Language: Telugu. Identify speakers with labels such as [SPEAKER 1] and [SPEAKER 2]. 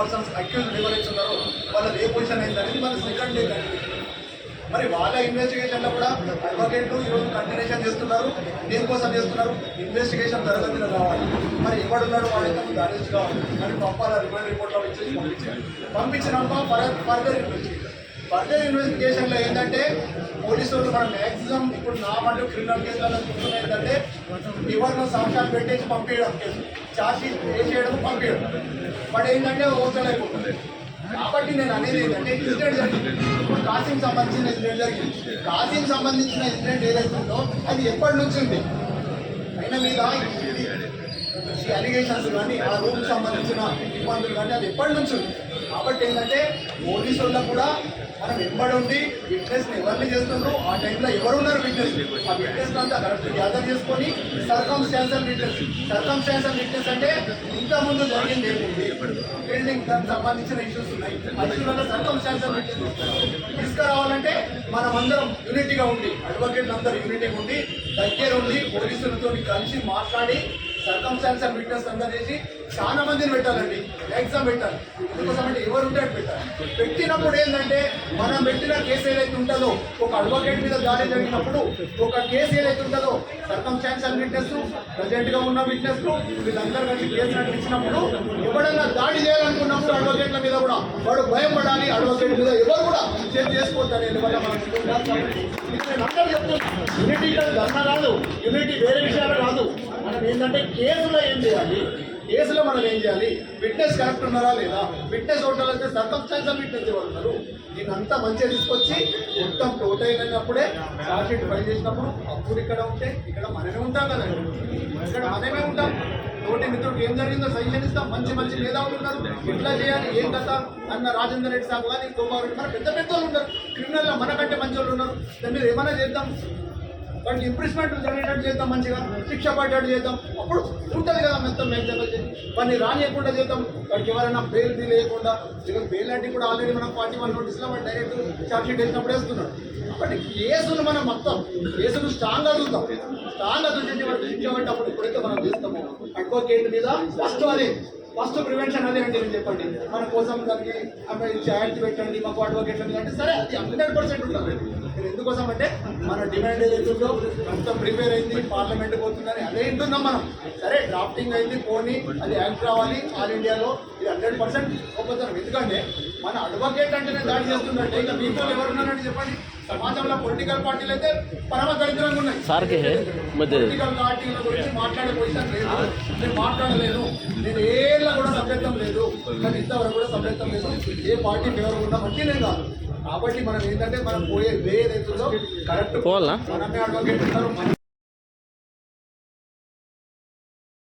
[SPEAKER 1] పర్సన్స్ అక్యూజ్ ఎవరైతే ఉన్నారో వాళ్ళది ఏ పొజిషన్ అయింది అనేది వాళ్ళ సెకండ్ డే మరి వాళ్ళ ఇన్వెస్టిగేషన్లో కూడా అడ్వకేట్లు ఈరోజు కంటిన్యూషన్ చేస్తున్నారు. దేనికోసం చేస్తున్నారు? ఇన్వెస్టిగేషన్ తరగతిలో కావాలి. మరి ఎవడున్నాడు వాడైతే ముందు అరెస్ట్ కావాలి. మరి పంపాల రిమాండ్ రిపోర్ట్లో ఇచ్చేసి పంపించినాక ఫర్దర్ ఇన్వెస్టిగేషన్లో ఏంటంటే పోలీసు వాళ్ళు మనం మ్యాక్సిమం ఇప్పుడు నా మటు క్రిమినల్ కేసులలో చూస్తున్నా ఏంటంటే వివరణ సాక్ష్యాలు పెట్టేసి పంపించడం, కేసు ఛార్జ్ షీట్ వేసేయడం, పంపించడం. బట్ ఏంటంటే ఓచలైపోతుంది. కాబట్టి నేను అనేది ఏంటంటే ఇన్సిడెంట్ జరిగింది. ఇప్పుడు కాసిం సంబంధించిన ఇన్సిడెంట్ జరిగింది. కాసిం సంబంధించిన ఇన్సిడెంట్ ఏదైతుందో అది ఎప్పటి నుంచి ఉంది? అయినా మీద ఈ అలిగేషన్స్ కానీ ఆ రూమ్కి సంబంధించిన ఇబ్బందులు కానీ అది ఎప్పటి నుంచి ఉంది. కాబట్టి ఏంటంటే పోలీసు వాళ్ళకు కూడా మనం ఎంబడి ఉండి విట్నెస్ని ఎవరిని చేస్తున్నారు, ఆ టైంలో ఎవరున్నారు విట్నెస్, ఆ విట్నెస్ అంతా కరెక్ట్ గ్యాదర్ చేసుకొని సర్కమ్స్టాన్షియల్ విట్నెస్ అంటే ఇంతకుముందు జరిగింది ఏముంది, బిల్డింగ్ దానికి సంబంధించిన ఇష్యూస్ ఉన్నాయి. ఆ ఇష్యూలలో సర్కమ్స్టాన్షియల్ విట్నెస్ తీసుకురావాలంటే మనం అందరం యూనిటీగా ఉండి, అడ్వకేట్లు అందరూ యూనిటీగా ఉండి దగ్గర ఉండి పోలీసులతో కలిసి మాట్లాడి సర్కమ్స్టాన్షియల్ విట్నెస్ అందరూ చేసి చాలా మందిని పెట్టాలండి. ఎగ్జామ్ పెట్టాలి. ఎందుకోసం అంటే ఎవరు ఉంటే పెట్టాలి. పెట్టినప్పుడు ఏంటంటే మనం పెట్టిన కేసు ఏదైతే ఉంటుందో, ఒక అడ్వకేట్ మీద దాడి జరిగినప్పుడు ఒక కేసు ఏదైతే ఉంటుందో సర్కమ్స్టాన్షియల్ విట్నెస్, ప్రజెంట్గా ఉన్న విట్నెస్ వీళ్ళందరూ కలిసి కేసు నడిపించినప్పుడు ఎవడన్నా దాడి చేయాలనుకున్నప్పుడు అడ్వకేట్ల మీద కూడా వాడు భయం పడాలి. అడ్వకేట్ మీద ఎవరు కూడా చేసి చేసుకోవద్దని ఎందువల్ల మనం నేను అందరూ చెప్తున్నాను. యూనిటీ ధర్మ కాదు, యూనిటీ వేరే విషయాలు కాదు. మనం ఏంటంటే కేసులో ఏం చేయాలి, కేసులో మనం ఏం చేయాలి, విట్నెస్ కరెక్ట్ ఉన్నారా లేదా, విట్నెస్ హోటల్ అయితే సర్కమ్స్టాన్షియల్ విట్నెస్ ఎవరు ఉన్నారు, దీన్ని అంతా మంచిగా తీసుకొచ్చి మొత్తం టోటల్ అయినప్పుడే ఛార్జ్ షీట్ ఫైల్ చేసినప్పుడు అప్పుడు ఇక్కడ ఉంటే ఇక్కడ మనమే ఉంటాం కదండి. ఇక్కడ మనమే ఉంటాం. తోటి మిత్రుడికి ఏం జరిగిందో సజెషన్ ఇస్తాం. మంచి మంచి మేధావులు ఉన్నారు, ఎట్లా చేయాలి ఏం కథ అన్న రాజేందర్ రెడ్డి సాబ్ కానీ గోపాల్ మన పెద్ద పెద్ద వాళ్ళు ఉన్నారు. క్రిమినల్లో మనకంటే మంచి వాళ్ళు ఉన్నారు. దాన్ని మీరు ఏమైనా చేద్దాం, వాటికి ఇంప్రెస్మెంట్ జరిగేటట్టు చేద్దాం, మంచిగా శిక్ష పడేటట్టు చేద్దాం. అప్పుడు ఉంటుంది కదా మొత్తం మేము వాడిని రానియకుండా చేద్దాం. వాడికి ఎవరైనా బెయిల్ బీ లేకుండా, బెయిల్ అంటే కూడా ఆల్రెడీ మనం 41 నోటీస్లో వాడు డైరెక్ట్ ఛార్జ్ షీట్ వేసినప్పుడు వేస్తున్నాడు. కాబట్టి కేసులు మనం మొత్తం కేసులు స్ట్రాంగ్గా చూద్దాం. స్ట్రాంగ్గా చూసేసి వాడికి శిక్ష పడ్డప్పుడు ఇప్పుడైతే మనం చేస్తాము అడ్వకేట్ మీద ఫస్ట్ ప్రివెన్షన్ అదే అంటే నేను చెప్పండి. మన కోసం దానికి ఛార్జ్ పెట్టండి మాకు అడ్వకేట్ అంటే సరే అది 100% ఉంటుంది. మీరు ఎందుకోసం అంటే మన డిమాండ్ ఏదైతుందో మొత్తం ప్రిపేర్ అయింది, పార్లమెంట్ పోతుందని అదే వింటున్నాం మనం. సరే డ్రాఫ్టింగ్ అయింది, పోనీ అది యాక్ట్ రావాలి ఆల్ ఇండియాలో, ఇది 100% ఒప్పుతాం. ఎందుకంటే మన అడ్వకేట్ అంటేనే దాడి చేస్తుందంటే ఇక మీతో ఎవరున్నారంటే చెప్పండి. సమాజంలో పొలిటికల్ పార్టీలు అయితే పరమ దరిద్రంగా ఉన్నాయి. పొలిటికల్ పార్టీల గురించి మాట్లాడే పొజిషన్ లేదు, నేను మాట్లాడలేను, నేను ఏళ్ళ కూడా సభ్యత్వం లేదు, కానీ ఇంతవరకు కూడా సభ్యత్వం లేదు, ఏ పార్టీ ఫేవర్ ఉన్నా బట్టి నేను కాదు. కాబట్టి మనం ఏంటంటే మనం పోయే వే ఏదైతుందో కరెక్ట్ మనమే అడ్వకేట్ ఉంటారు.